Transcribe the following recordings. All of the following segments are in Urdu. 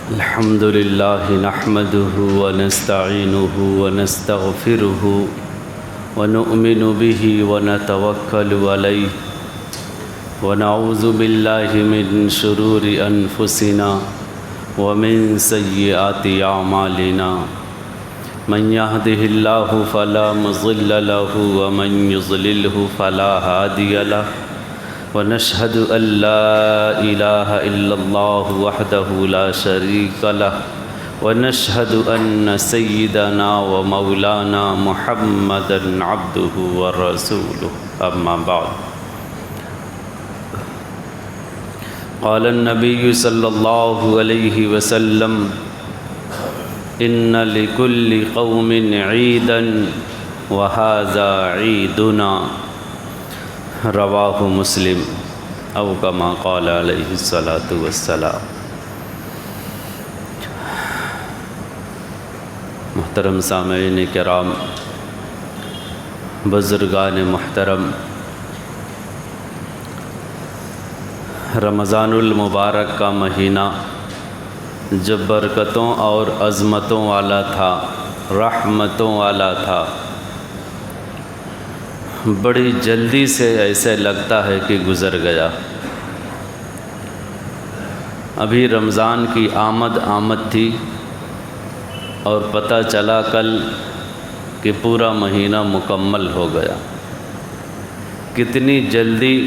الحمد لله نحمده ونستعينه ونستغفره ونؤمن به ونتوكل عليه ونعوذ بالله من شرور أنفسنا ومن سيئات أعمالنا من يهده الله فلا مضل له ومن يضلله فلا هادي له ونشهد أن لا إله إلا الله وحده لا شريك له ونشهد أن سيدنا ومولانا محمدا عبده ورسوله أما بعد قال النبي صلى الله عليه وسلم إن لكل قوم عيدا وهذا عيدنا رواہ مسلم او کما قال علیہ الصلاۃ والسلام۔ محترم سامعین کرام، بزرگان محترم، رمضان المبارک کا مہینہ جو برکتوں اور عظمتوں والا تھا، رحمتوں والا تھا، بڑی جلدی سے ایسے لگتا ہے کہ گزر گیا۔ ابھی رمضان کی آمد تھی اور پتہ چلا کل کہ پورا مہینہ مکمل ہو گیا۔ کتنی جلدی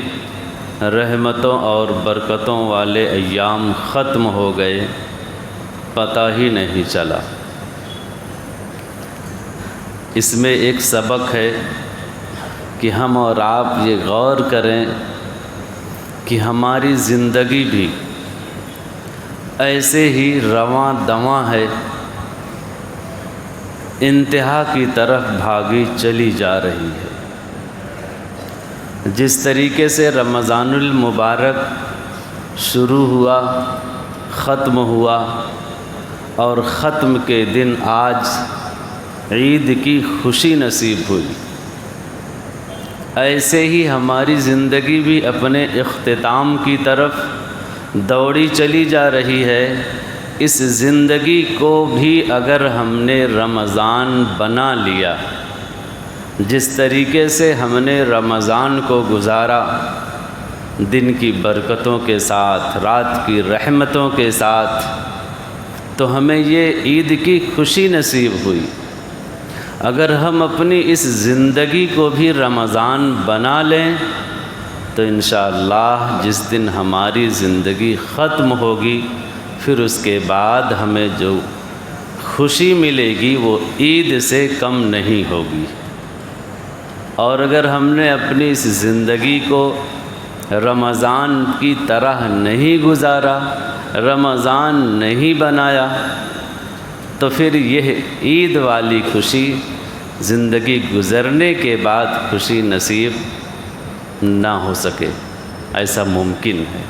رحمتوں اور برکتوں والے ایام ختم ہو گئے، پتہ ہی نہیں چلا۔ اس میں ایک سبق ہے کہ ہم اور آپ یہ غور کریں کہ ہماری زندگی بھی ایسے ہی رواں دواں ہے، انتہا کی طرف بھاگی چلی جا رہی ہے۔ جس طریقے سے رمضان المبارک شروع ہوا، ختم ہوا، اور ختم کے دن آج عید کی خوشی نصیب ہوئی، ایسے ہی ہماری زندگی بھی اپنے اختتام کی طرف دوڑی چلی جا رہی ہے۔ اس زندگی کو بھی اگر ہم نے رمضان بنا لیا، جس طریقے سے ہم نے رمضان کو گزارا، دن کی برکتوں کے ساتھ، رات کی رحمتوں کے ساتھ، تو ہمیں یہ عید کی خوشی نصیب ہوئی۔ اگر ہم اپنی اس زندگی کو بھی رمضان بنا لیں تو انشاءاللہ جس دن ہماری زندگی ختم ہوگی، پھر اس کے بعد ہمیں جو خوشی ملے گی وہ عید سے کم نہیں ہوگی۔ اور اگر ہم نے اپنی اس زندگی کو رمضان کی طرح نہیں گزارا، رمضان نہیں بنایا، تو پھر یہ عید والی خوشی زندگی گزرنے کے بعد خوشی نصیب نہ ہو سکے، ایسا ممکن ہے۔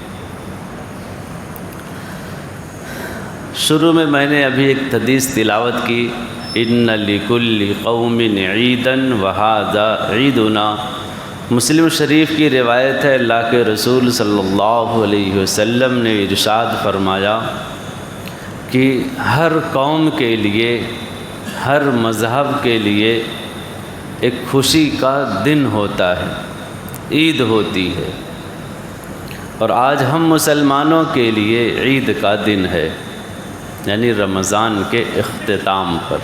شروع میں نے ابھی ایک حدیث تلاوت کی، ان لکل قوم عیدا وہذا عیدنا۔ مسلم شریف کی روایت ہے، اللہ کے رسول صلی اللہ علیہ وسلم نے ارشاد فرمایا کہ ہر قوم کے لیے، ہر مذہب کے لیے ایک خوشی کا دن ہوتا ہے، عید ہوتی ہے، اور آج ہم مسلمانوں کے لیے عید کا دن ہے، یعنی رمضان کے اختتام پر۔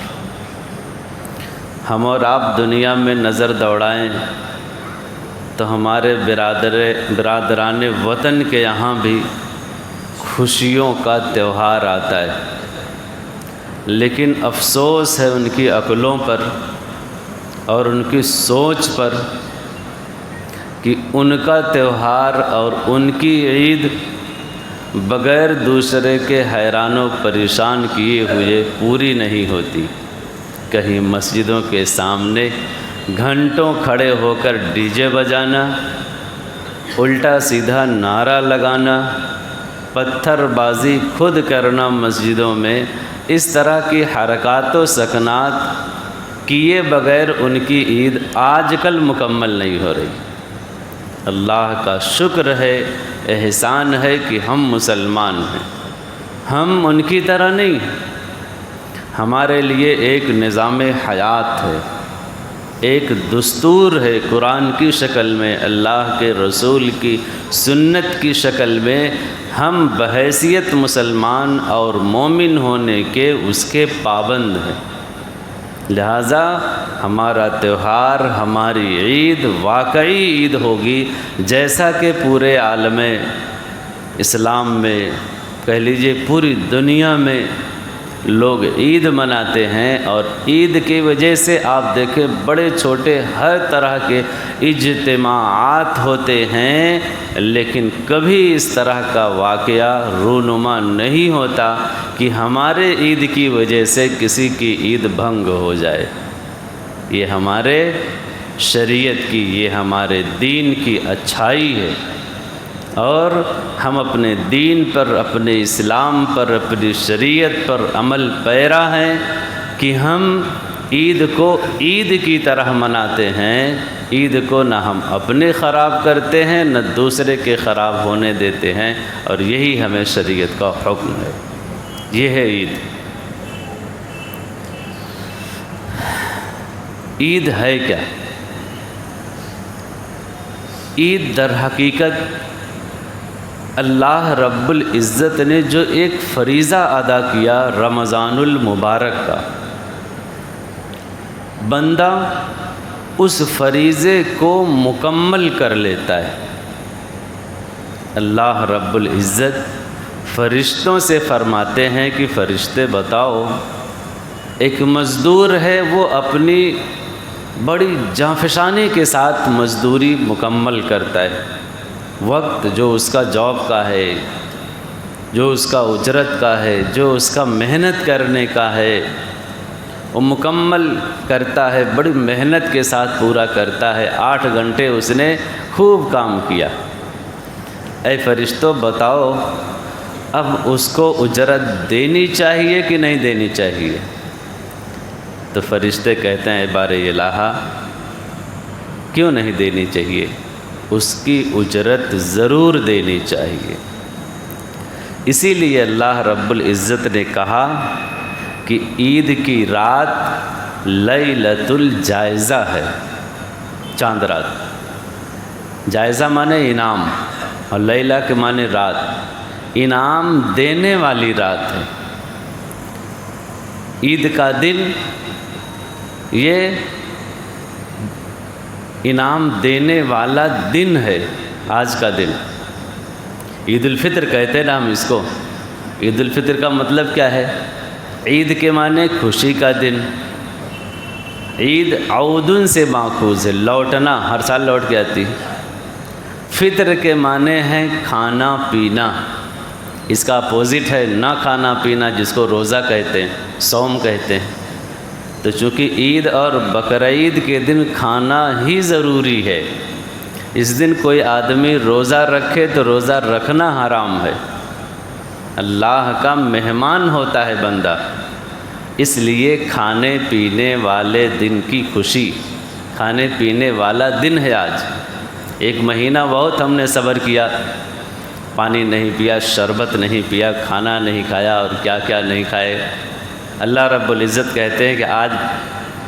ہم اور آپ دنیا میں نظر دوڑائیں تو ہمارے برادران وطن کے یہاں بھی خوشیوں کا تہوار آتا ہے، لیکن افسوس ہے ان کی عقلوں پر اور ان کی سوچ پر کہ ان کا تہوار اور ان کی عید بغیر دوسرے کے حیران و پریشان کیے ہوئے پوری نہیں ہوتی۔ کہیں مسجدوں کے سامنے گھنٹوں کھڑے ہو کر ڈی جے بجانا، الٹا سیدھا نعرہ لگانا، پتھر بازی خود کرنا مسجدوں میں، اس طرح کی حرکات و سکنات کیے بغیر ان کی عید آج کل مکمل نہیں ہو رہی۔ اللہ کا شکر ہے، احسان ہے کہ ہم مسلمان ہیں، ہم ان کی طرح نہیں، ہمارے لیے ایک نظام حیات ہے، ایک دستور ہے قرآن کی شکل میں، اللہ کے رسول کی سنت کی شکل میں، ہم بحیثیت مسلمان اور مومن ہونے کے اس کے پابند ہیں۔ لہٰذا ہمارا تہوار، ہماری عید واقعی عید ہوگی، جیسا کہ پورے عالم اسلام میں، کہہ لیجئے پوری دنیا میں لوگ عید مناتے ہیں۔ اور عید کی وجہ سے آپ دیکھیں بڑے چھوٹے ہر طرح کے اجتماعات ہوتے ہیں، لیکن کبھی اس طرح کا واقعہ رونما نہیں ہوتا کہ ہمارے عید کی وجہ سے کسی کی عید بھنگ ہو جائے۔ یہ ہمارے شریعت کی، یہ ہمارے دین کی اچھائی ہے، اور ہم اپنے دین پر، اپنے اسلام پر، اپنی شریعت پر عمل پیرا ہیں کہ ہم عید کو عید کی طرح مناتے ہیں۔ عید کو نہ ہم اپنے خراب کرتے ہیں، نہ دوسرے کے خراب ہونے دیتے ہیں، اور یہی ہمیں شریعت کا حکم ہے۔ یہ ہے عید۔ عید ہے کیا؟ عید در حقیقت اللہ رب العزت نے جو ایک فریضہ ادا کیا رمضان المبارک کا، بندہ اس فریضے کو مکمل کر لیتا ہے۔ اللہ رب العزت فرشتوں سے فرماتے ہیں کہ فرشتے بتاؤ، ایک مزدور ہے وہ اپنی بڑی جانفشانی کے ساتھ مزدوری مکمل کرتا ہے، وقت جو اس کا جاب کا ہے، جو اس کا اجرت کا ہے، جو اس کا محنت کرنے کا ہے، وہ مکمل کرتا ہے، بڑی محنت کے ساتھ پورا کرتا ہے۔ 8 گھنٹے اس نے خوب کام کیا۔ اے فرشتوں بتاؤ، اب اس کو اجرت دینی چاہیے کہ نہیں دینی چاہیے؟ تو فرشتے کہتے ہیں اے بار الہا، کیوں نہیں دینی چاہیے؟ اس کی اجرت ضرور دینی چاہیے۔ اسی لیے اللہ رب العزت نے کہا کہ عید کی رات لیلۃ الجائزہ ہے، چاند رات۔ جائزہ مانے انعام، اور لیلہ کے مانے رات، انعام دینے والی رات ہے۔ عید کا دن یہ انعام دینے والا دن ہے۔ آج کا دن عید الفطر کہتے ہیں نا ہم اس کو۔ عید الفطر کا مطلب کیا ہے؟ عید کے معنی خوشی کا دن۔ عید عودن سے ماخوذ ہے، لوٹنا، ہر سال لوٹ کے آتی۔ فطر کے معنی ہے کھانا پینا، اس کا اپوزٹ ہے نہ کھانا پینا، جس کو روزہ کہتے ہیں، صوم کہتے ہیں۔ تو چونکہ عید اور بقرعید کے دن کھانا ہی ضروری ہے، اس دن کوئی آدمی روزہ رکھے تو روزہ رکھنا حرام ہے۔ اللہ کا مہمان ہوتا ہے بندہ، اس لیے کھانے پینے والے دن کی خوشی، کھانے پینے والا دن ہے آج۔ 1 مہینہ بہت ہم نے صبر کیا، پانی نہیں پیا، شربت نہیں پیا، کھانا نہیں کھایا، اور کیا کیا نہیں کھائے۔ اللہ رب العزت کہتے ہیں کہ آج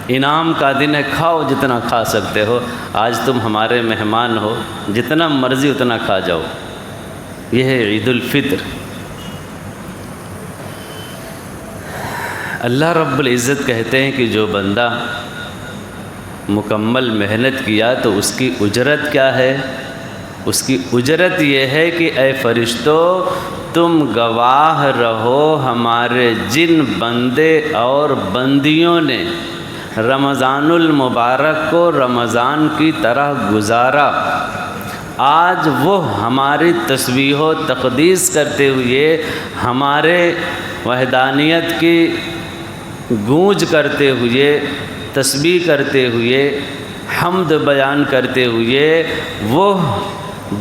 انعام کا دن ہے، کھاؤ جتنا کھا سکتے ہو، آج تم ہمارے مہمان ہو، جتنا مرضی اتنا کھا جاؤ۔ یہ ہے عید الفطر۔ اللہ رب العزت کہتے ہیں کہ جو بندہ مکمل محنت کیا تو اس کی اجرت کیا ہے؟ اس کی اجرت یہ ہے کہ اے فرشتوں، تم گواہ رہو ہمارے جن بندے اور بندیوں نے رمضان المبارک کو رمضان کی طرح گزارا، آج وہ ہماری تسبیح و تقدیس کرتے ہوئے، ہمارے وحدانیت کی گونج کرتے ہوئے، تسبیح کرتے ہوئے، حمد بیان کرتے ہوئے وہ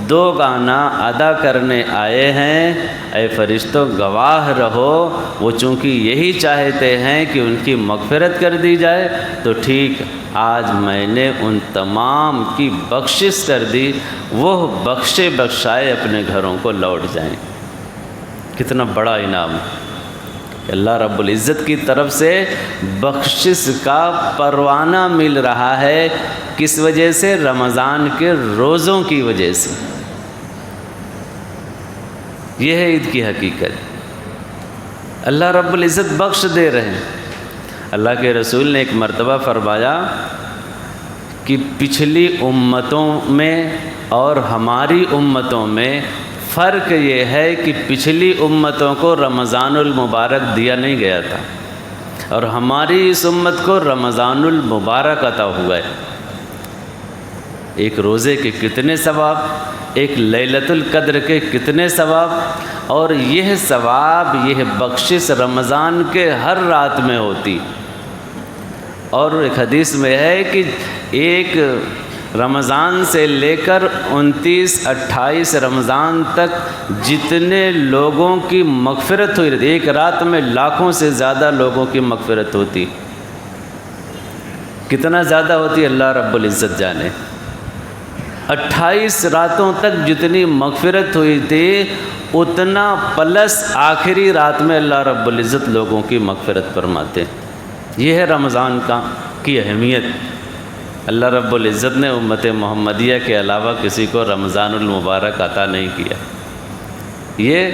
2 گانا ادا کرنے آئے ہیں۔ اے فرشتوں گواہ رہو، وہ چونکہ یہی چاہتے ہیں کہ ان کی مغفرت کر دی جائے، تو ٹھیک آج میں نے ان تمام کی بخشش کر دی، وہ بخشے بخشائے اپنے گھروں کو لوٹ جائیں۔ کتنا بڑا انعام کہ اللہ رب العزت کی طرف سے بخشش کا پروانہ مل رہا ہے. کس وجہ سے؟ رمضان کے روزوں کی وجہ سے. یہ ہے عید کی حقیقت. اللہ رب العزت بخش دے رہے ہیں. اللہ کے رسول نے ایک مرتبہ فرمایا کہ پچھلی امتوں میں اور ہماری امتوں میں فرق یہ ہے کہ پچھلی امتوں کو رمضان المبارک دیا نہیں گیا تھا اور ہماری اس امت کو رمضان المبارک عطا ہوا ہے. ایک روزے کے کتنے ثواب، ایک لیلۃ القدر کے کتنے ثواب، اور یہ ثواب، یہ بخشش رمضان کے ہر رات میں ہوتی. اور ایک حدیث میں ہے کہ ایک رمضان سے لے کر 29-28 رمضان تک جتنے لوگوں کی مغفرت ہوئی رہتی، ایک رات میں لاکھوں سے زیادہ لوگوں کی مغفرت ہوتی. کتنا زیادہ ہوتی اللہ رب العزت جانے. 28 راتوں تک جتنی مغفرت ہوئی تھی اتنا پلس آخری رات میں اللہ رب العزت لوگوں کی مغفرت فرماتے. یہ ہے رمضان کی اہمیت. اللہ رب العزت نے امت محمدیہ کے علاوہ کسی کو رمضان المبارک عطا نہیں کیا. یہ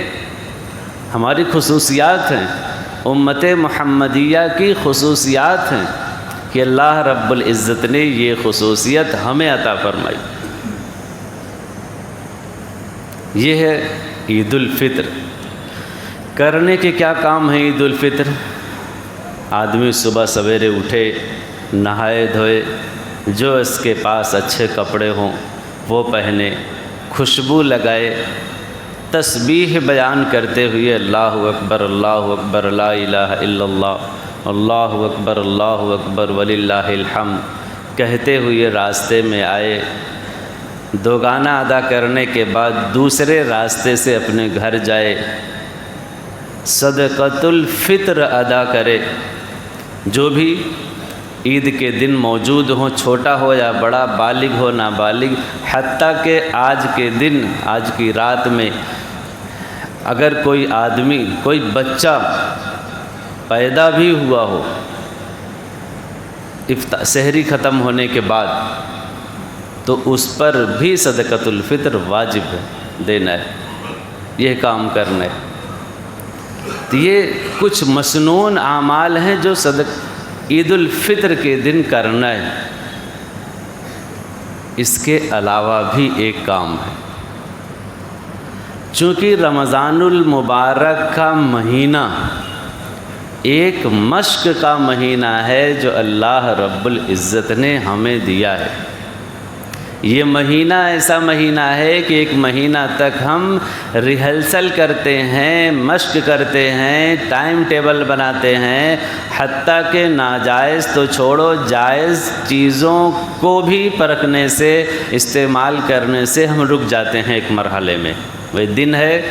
ہماری خصوصیات ہیں، امت محمدیہ کی خصوصیات ہیں کہ اللہ رب العزت نے یہ خصوصیت ہمیں عطا فرمائی. یہ ہے عید الفطر. کرنے کے کیا کام ہیں عید الفطر؟ آدمی صبح سویرے اٹھے، نہائے دھوئے، جو اس کے پاس اچھے کپڑے ہوں وہ پہنے، خوشبو لگائے، تسبیح بیان کرتے ہوئے اللہ اکبر لا الہ الا اللہ، اللہ اکبر وللہ الحمد کہتے ہوئے راستے میں آئے. دو گانا ادا کرنے کے بعد دوسرے راستے سے اپنے گھر جائے، صدقۃ الفطر ادا کرے. جو بھی عید کے دن موجود ہوں، چھوٹا ہو یا بڑا، بالغ ہو نابالغ، حتیٰ کہ آج کے دن، آج کی رات میں اگر کوئی آدمی، کوئی بچہ پیدا بھی ہوا ہو سحری ختم ہونے کے بعد، تو اس پر بھی صدقۃ الفطر واجب ہے، دینا ہے، یہ کام کرنا ہے. تو یہ کچھ مسنون اعمال ہیں جو عید الفطر کے دن کرنا ہے. اس کے علاوہ بھی ایک کام ہے. چونکہ رمضان المبارک کا مہینہ ایک مشق کا مہینہ ہے جو اللہ رب العزت نے ہمیں دیا ہے. یہ مہینہ ایسا مہینہ ہے کہ ایک مہینہ تک ہم ریہرسل کرتے ہیں، مشق کرتے ہیں، ٹائم ٹیبل بناتے ہیں، حتیٰ کہ ناجائز تو چھوڑو، جائز چیزوں کو بھی پرکھنے سے، استعمال کرنے سے ہم رک جاتے ہیں ایک مرحلے میں. وہ دن ہے،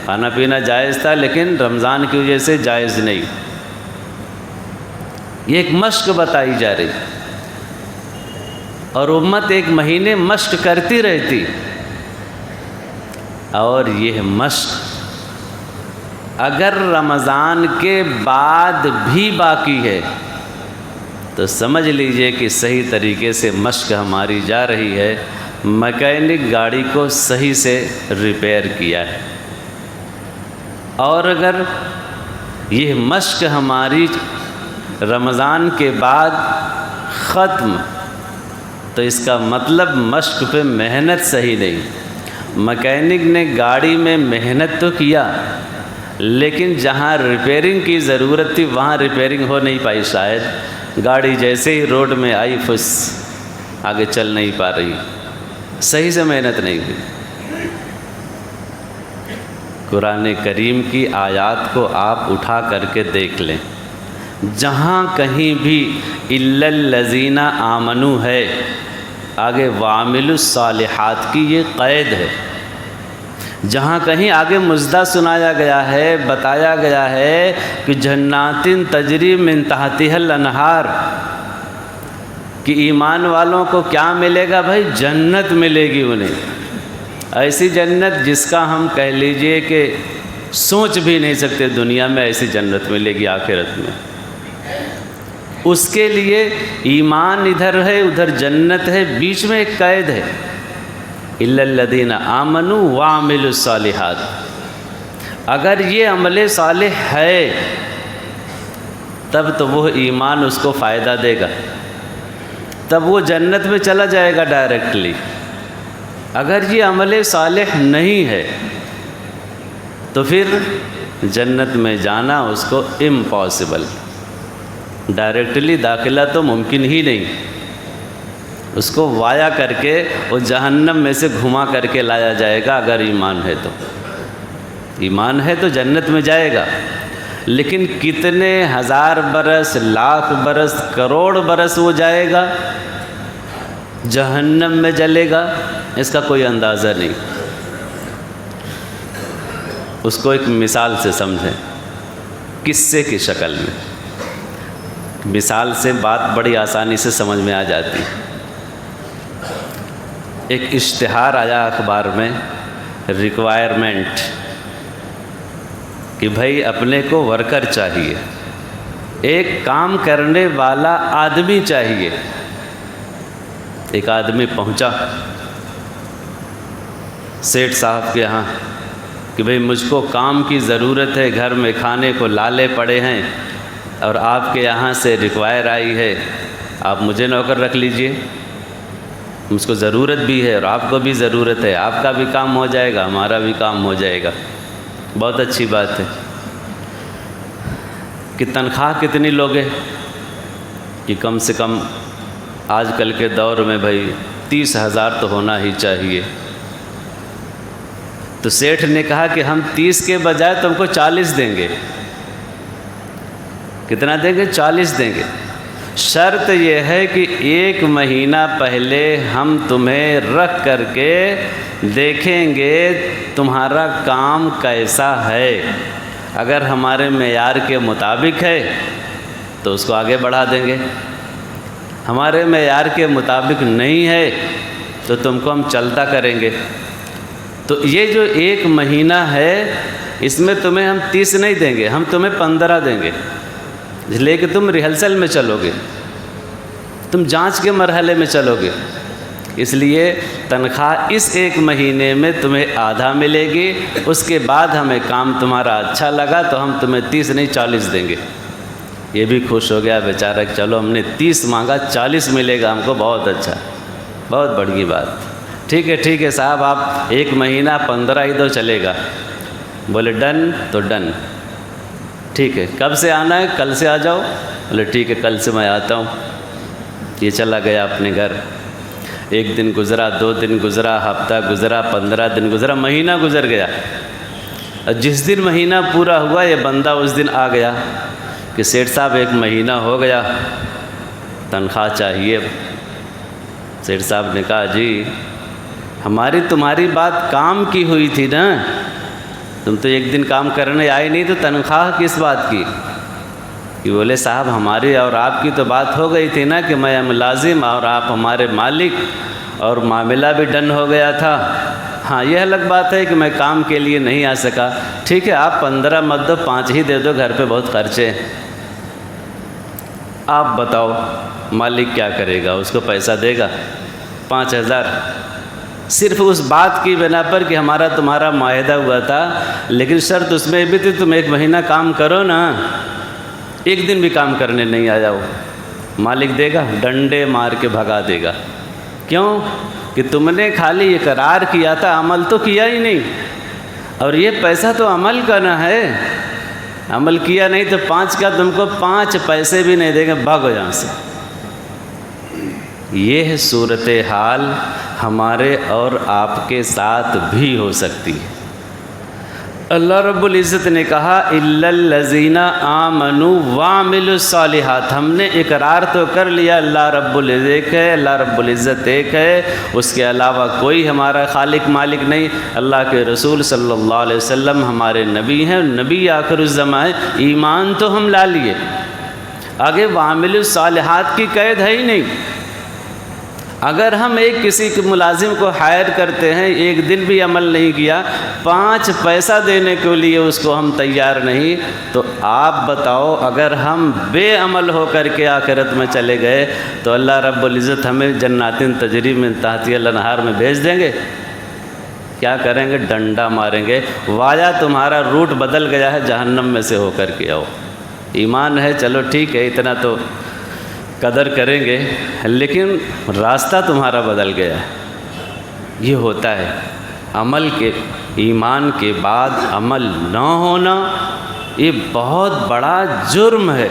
کھانا پینا جائز تھا لیکن رمضان کی وجہ سے جائز نہیں. یہ ایک مشق بتائی جا رہی اور امت ایک مہینے مشق کرتی رہتی. اور یہ مشق اگر رمضان کے بعد بھی باقی ہے تو سمجھ لیجئے کہ صحیح طریقے سے مشق ہماری جا رہی ہے. میکینک گاڑی کو صحیح سے ریپیئر کیا ہے. اور اگر یہ مشق ہماری رمضان کے بعد ختم، تو اس کا مطلب مشق پہ محنت صحیح نہیں. میکینک نے گاڑی میں محنت تو کیا لیکن جہاں ریپیئرنگ کی ضرورت تھی وہاں ریپیئرنگ ہو نہیں پائی. شاید گاڑی جیسے ہی روڈ میں آئی فس آگے چل نہیں پا رہی، صحیح سے محنت نہیں ہوئی. قرآن کریم کی آیات کو آپ اٹھا کر کے دیکھ لیں، جہاں کہیں بھی الا الذین آمنوا ہے، آگے وعملوا الصالحات کی یہ قید ہے. جہاں کہیں آگے مزدہ سنایا گیا ہے، بتایا گیا ہے کہ جنات تجری من تحتها الانہار، کہ ایمان والوں کو کیا ملے گا بھائی؟ جنت ملے گی انہیں. ایسی جنت جس کا ہم کہہ لیجئے کہ سوچ بھی نہیں سکتے دنیا میں ایسی جنت ملے گی آخرت میں۔ اس کے لیے ایمان ادھر ہے، ادھر جنت ہے، بیچ میں ایک قید ہے، الا الذین آمنوا وعملوا الصالحات۔ اگر یہ عمل صالح ہے تب تو وہ ایمان اس کو فائدہ دے گا، تب وہ جنت میں چلا جائے گا ڈائریکٹلی۔ اگر یہ عمل صالح نہیں ہے تو پھر جنت میں جانا اس کو امپاسبل، ڈائریکٹلی داخلہ تو ممکن ہی نہیں، اس کو وایا کر کے وہ جہنم میں سے گھما کر کے لایا جائے گا۔ اگر ایمان ہے تو، ایمان ہے تو جنت میں جائے گا، لیکن کتنے ہزار برس، لاکھ برس، کروڑ برس وہ جائے گا جہنم میں جلے گا، اس کا کوئی اندازہ نہیں۔ اس کو ایک مثال سے سمجھیں، قصے کی شکل میں۔ مثال سے بات بڑی آسانی سے سمجھ میں آ جاتی۔ ایک اشتہار آیا اخبار میں، ریکوائرمنٹ، کہ بھائی اپنے کو ورکر چاہیے، ایک کام کرنے والا آدمی چاہیے۔ ایک آدمی پہنچا سیٹھ صاحب کے یہاں کہ بھئی مجھ کو کام کی ضرورت ہے، گھر میں کھانے کو لالے پڑے ہیں اور آپ کے یہاں سے ریکوائر آئی ہے، آپ مجھے نوکر رکھ لیجئے، مجھ کو ضرورت بھی ہے اور آپ کو بھی ضرورت ہے، آپ کا بھی کام ہو جائے گا، ہمارا بھی کام ہو جائے گا۔ بہت اچھی بات ہے کہ تنخواہ کتنی لوگے؟ کہ کم سے کم آج کل کے دور میں بھائی 30,000 تو ہونا ہی چاہیے۔ تو سیٹھ نے کہا کہ ہم 30 کے بجائے تم کو 40 دیں گے۔ کتنا دیں گے؟ 40 دیں گے۔ شرط یہ ہے کہ 1 مہینہ پہلے ہم تمہیں رکھ کر کے دیکھیں گے تمہارا کام کیسا ہے، اگر ہمارے معیار کے مطابق ہے تو اس کو آگے بڑھا دیں گے، ہمارے معیار کے مطابق نہیں ہے تو تم کو ہم چلتا کریں گے۔ تو یہ جو 1 مہینہ ہے اس میں تمہیں ہم 30 نہیں دیں گے، ہم تمہیں 15 دیں گے، اس لیے کہ تم ریہرسل میں چلو گے، تم جانچ کے مرحلے میں چلو گے، اس لیے تنخواہ اس 1 مہینے میں تمہیں آدھا ملے گی، اس کے بعد ہمیں کام تمہارا اچھا لگا تو ہم تمہیں 30 نہیں 40 دیں گے۔ یہ بھی خوش ہو گیا بیچارہ، چلو ہم نے 30 مانگا 40 ملے گا ہم کو، بہت اچھا، بہت بڑی بات۔ ٹھیک ہے صاحب، آپ 1 مہینہ 15 ہی دو چلے گا۔ بولے ڈن، تو ڈن، ٹھیک ہے، کب سے آنا ہے؟ کل سے آ جاؤ۔ بولے ٹھیک ہے، کل سے میں آتا ہوں۔ یہ چلا گیا اپنے گھر۔ 1 دن گزرا، 2 دن گزرا، ہفتہ گزرا، 15 دن گزرا، مہینہ گزر گیا۔ اور جس دن مہینہ پورا ہوا یہ بندہ اس دن آ گیا کہ سیٹھ صاحب 1 مہینہ ہو گیا، تنخواہ چاہیے۔ سیٹھ صاحب نے کہا جی ہماری تمہاری بات کام کی ہوئی تھی نا، تم تو 1 دن کام کرنے آئے نہیں، تو تنخواہ کس بات کی؟ کہ بولے صاحب ہماری اور آپ کی تو بات ہو گئی تھی نا کہ میں ملازم اور آپ ہمارے مالک، اور معاملہ بھی ڈن ہو گیا تھا۔ ہاں یہ الگ بات ہے کہ میں کام کے لیے نہیں آ سکا، ٹھیک ہے آپ 15 مت دو، 5 ہی دے دو، گھر پہ بہت خرچے ہیں۔ آپ بتاؤ مالک کیا کرے گا؟ اس کو پیسہ دے گا 5,000؟ صرف اس بات کی بنا پر کہ ہمارا تمہارا معاہدہ ہوا تھا، لیکن شرط اس میں بھی تھی تم 1 مہینہ کام کرو نا، 1 دن بھی کام کرنے نہیں آیا ہو، مالک دے گا؟ ڈنڈے مار کے بھگا دے گا۔ کیوں؟ کہ تم نے خالی اقرار کیا تھا، عمل تو کیا ہی نہیں، اور یہ پیسہ تو عمل کرنا ہے، عمل کیا نہیں تو 5 کا تم کو 5 پیسے بھی نہیں دے گا، بھاگو یہاں سے۔ یہ صورتحال ہمارے اور آپ کے ساتھ بھی ہو سکتی ہے۔ اللہ رب العزت نے کہا الا الذین آمنوا وعملوا الصالحات، ہم نے اقرار تو کر لیا اللہ رب العزت ایک ہے، اللہ رب العزت ایک ہے، اس کے علاوہ کوئی ہمارا خالق مالک نہیں، اللہ کے رسول صلی اللہ علیہ وسلم ہمارے نبی ہیں، نبی آخر الزماں ہے، ایمان تو ہم لا لیے، آگے وعملوا الصالحات کی قید ہے ہی نہیں۔ اگر ہم ایک کسی کے ملازم کو ہائر کرتے ہیں، ایک دن بھی عمل نہیں کیا، 5 پیسہ دینے کے لیے اس کو ہم تیار نہیں، تو آپ بتاؤ اگر ہم بے عمل ہو کر کے آخرت میں چلے گئے تو اللہ رب العزت ہمیں جنات تجری من تحتها الانہار میں بھیج دیں گے؟ کیا کریں گے؟ ڈنڈا ماریں گے، وایا تمہارا روٹ بدل گیا ہے، جہنم میں سے ہو کر کے آؤ۔ ایمان ہے چلو ٹھیک ہے، اتنا تو قدر کریں گے، لیکن راستہ تمہارا بدل گیا ہے۔ یہ ہوتا ہے عمل کے، ایمان کے بعد عمل نہ ہونا، یہ بہت بڑا جرم ہے،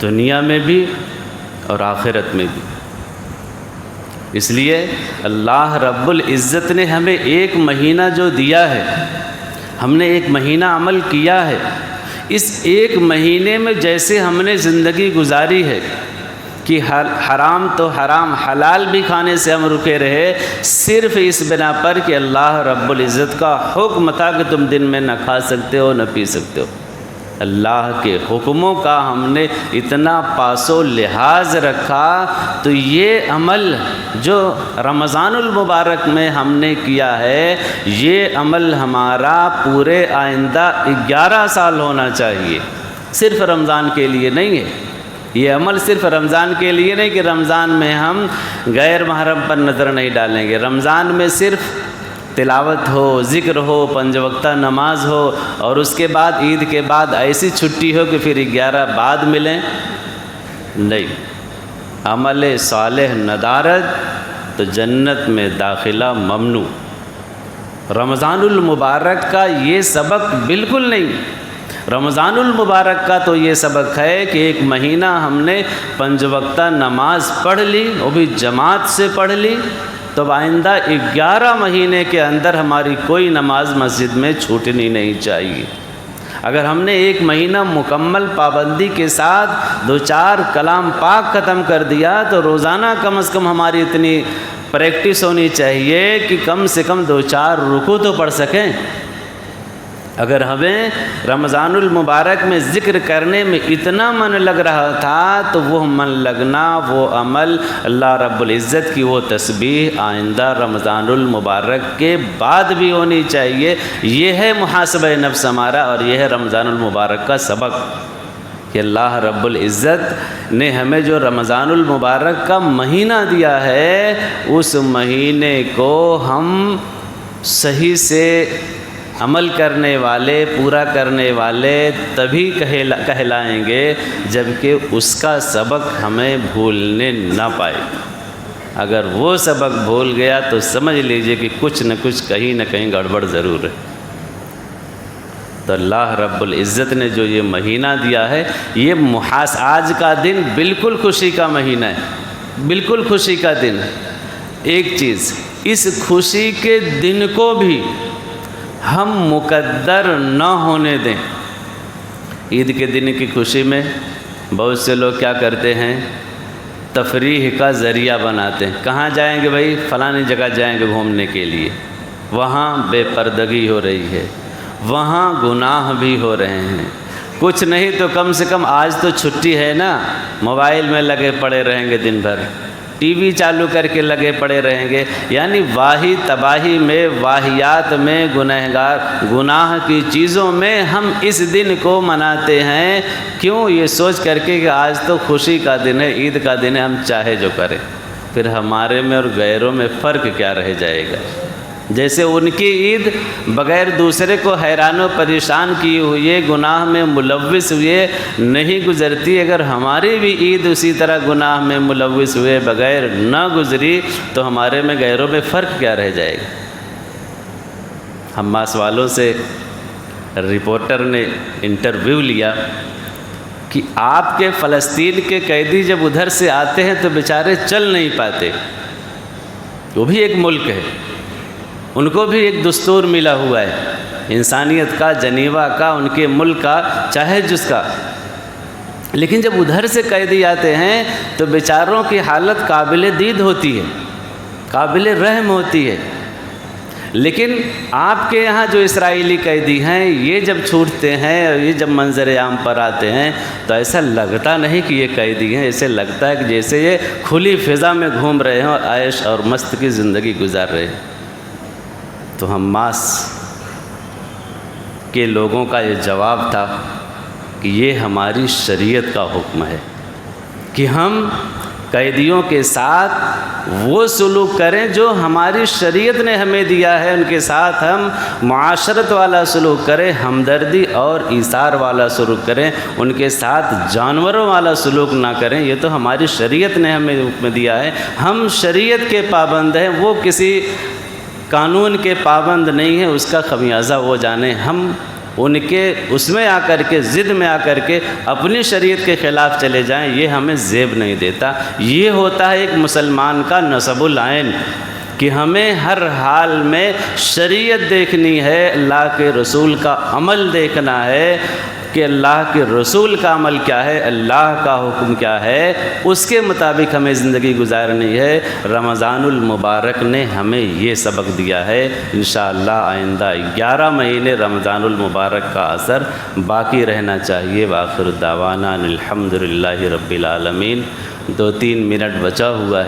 دنیا میں بھی اور آخرت میں بھی۔ اس لیے اللہ رب العزت نے ہمیں 1 مہینہ جو دیا ہے، ہم نے 1 مہینہ عمل کیا ہے، اس 1 مہینے میں جیسے ہم نے زندگی گزاری ہے کہ حرام تو حرام، حلال بھی کھانے سے ہم رکے رہے، صرف اس بنا پر کہ اللہ رب العزت کا حکم تھا کہ تم دن میں نہ کھا سکتے ہو نہ پی سکتے ہو۔ اللہ کے حکموں کا ہم نے اتنا پاس و لحاظ رکھا، تو یہ عمل جو رمضان المبارک میں ہم نے کیا ہے، یہ عمل ہمارا پورے آئندہ 11 سال ہونا چاہیے، صرف رمضان کے لیے نہیں ہے۔ یہ عمل صرف رمضان کے لیے نہیں کہ رمضان میں ہم غیر محرم پر نظر نہیں ڈالیں گے، رمضان میں صرف تلاوت ہو، ذکر ہو، 5 وقتہ نماز ہو، اور اس کے بعد عید کے بعد ایسی چھٹی ہو کہ پھر 11 بعد ملیں، نہیں۔ عمل صالح ندارت تو جنت میں داخلہ ممنوع۔ رمضان المبارک کا یہ سبق بالکل نہیں۔ رمضان المبارک کا تو یہ سبق ہے کہ 1 مہینہ ہم نے 5 وقتہ نماز پڑھ لی، وہ بھی جماعت سے پڑھ لی، تو آئندہ 11 مہینے کے اندر ہماری کوئی نماز مسجد میں چھوٹنی نہیں چاہیے۔ اگر ہم نے 1 مہینہ مکمل پابندی کے ساتھ 2-4 کلام پاک ختم کر دیا، تو روزانہ کم از کم ہماری اتنی پریکٹس ہونی چاہیے کہ کم سے کم 2-4 رکوع تو پڑھ سکیں۔ اگر ہمیں رمضان المبارک میں ذکر کرنے میں اتنا من لگ رہا تھا، تو وہ من لگنا، وہ عمل، اللہ رب العزت کی وہ تسبیح آئندہ رمضان المبارک کے بعد بھی ہونی چاہیے۔ یہ ہے محاسبہ نفس ہمارا، اور یہ ہے رمضان المبارک کا سبق کہ اللہ رب العزت نے ہمیں جو رمضان المبارک کا مہینہ دیا ہے، اس مہینے کو ہم صحیح سے عمل کرنے والے، پورا کرنے والے تبھی کہلائیں گے جبکہ اس کا سبق ہمیں بھولنے نہ پائے۔ اگر وہ سبق بھول گیا تو سمجھ لیجئے کہ کچھ نہ کچھ کہیں نہ کہیں گڑبڑ ضرور ہے۔ تو اللہ رب العزت نے جو یہ مہینہ دیا ہے، یہ آج کا دن بالکل خوشی کا مہینہ ہے، بالکل خوشی کا دن۔ ایک چیز، اس خوشی کے دن کو بھی ہم مقدر نہ ہونے دیں۔ عید کے دن کی خوشی میں بہت سے لوگ کیا کرتے ہیں؟ تفریح کا ذریعہ بناتے ہیں۔ کہاں جائیں گے بھائی؟ فلانی جگہ جائیں گے گھومنے کے لیے، وہاں بے پردگی ہو رہی ہے، وہاں گناہ بھی ہو رہے ہیں۔ کچھ نہیں تو کم سے کم آج تو چھٹی ہے نا، موبائل میں لگے پڑے رہیں گے دن بھر، ٹی وی چالو کر کے لگے پڑے رہیں گے، یعنی واہی تباہی میں، واہیات میں، گناہ کی چیزوں میں ہم اس دن کو مناتے ہیں۔ کیوں؟ یہ سوچ کر کے کہ آج تو خوشی کا دن ہے، عید کا دن ہے، ہم چاہے جو کریں۔ پھر ہمارے میں اور غیروں میں فرق کیا رہ جائے گا؟ جیسے ان کی عید بغیر دوسرے کو حیران و پریشان کیے ہوئے، گناہ میں ملوث ہوئے نہیں گزرتی، اگر ہماری بھی عید اسی طرح گناہ میں ملوث ہوئے بغیر نہ گزری تو ہمارے میں غیروں میں فرق کیا رہ جائے گا؟ حماس والوں سے رپورٹر نے انٹرویو لیا کہ آپ کے فلسطین کے قیدی جب ادھر سے آتے ہیں تو بیچارے چل نہیں پاتے، وہ بھی ایک ملک ہے، ان کو بھی ایک دستور ملا ہوا ہے انسانیت کا، جنیوا کا، ان کے ملک کا، چاہے جس کا، لیکن جب ادھر سے قیدی آتے ہیں تو بیچاروں کی حالت قابل دید ہوتی ہے، قابل رحم ہوتی ہے۔ لیکن آپ کے یہاں جو اسرائیلی قیدی ہیں یہ جب چھوٹتے ہیں اور یہ جب منظر عام پر آتے ہیں تو ایسا لگتا نہیں کہ یہ قیدی ہیں، ایسے لگتا ہے کہ جیسے یہ کھلی فضا میں گھوم رہے ہیں اور عیش اور مست کی زندگی گزار رہے ہیں۔ تو حماس کے لوگوں کا یہ جواب تھا کہ یہ ہماری شریعت کا حکم ہے کہ ہم قیدیوں کے ساتھ وہ سلوک کریں جو ہماری شریعت نے ہمیں دیا ہے، ان کے ساتھ ہم معاشرت والا سلوک کریں، ہمدردی اور ایثار والا سلوک کریں، ان کے ساتھ جانوروں والا سلوک نہ کریں۔ یہ تو ہماری شریعت نے ہمیں حکم دیا ہے، ہم شریعت کے پابند ہیں، وہ کسی قانون کے پابند نہیں ہیں، اس کا خمیازہ وہ جانیں۔ ہم ان کے اس میں آ کر کے، ضد میں آ کر کے اپنی شریعت کے خلاف چلے جائیں، یہ ہمیں زیب نہیں دیتا۔ یہ ہوتا ہے ایک مسلمان کا نصب العین کہ ہمیں ہر حال میں شریعت دیکھنی ہے، اللہ کے رسول کا عمل دیکھنا ہے کہ اللہ کے رسول کا عمل کیا ہے، اللہ کا حکم کیا ہے، اس کے مطابق ہمیں زندگی گزارنی ہے۔ رمضان المبارک نے ہمیں یہ سبق دیا ہے۔ انشاءاللہ آئندہ 11 مہینے رمضان المبارک کا اثر باقی رہنا چاہیے۔ وآخر دعوانا الحمدللہ رب العالمین۔ 2-3 منٹ بچا ہوا ہے۔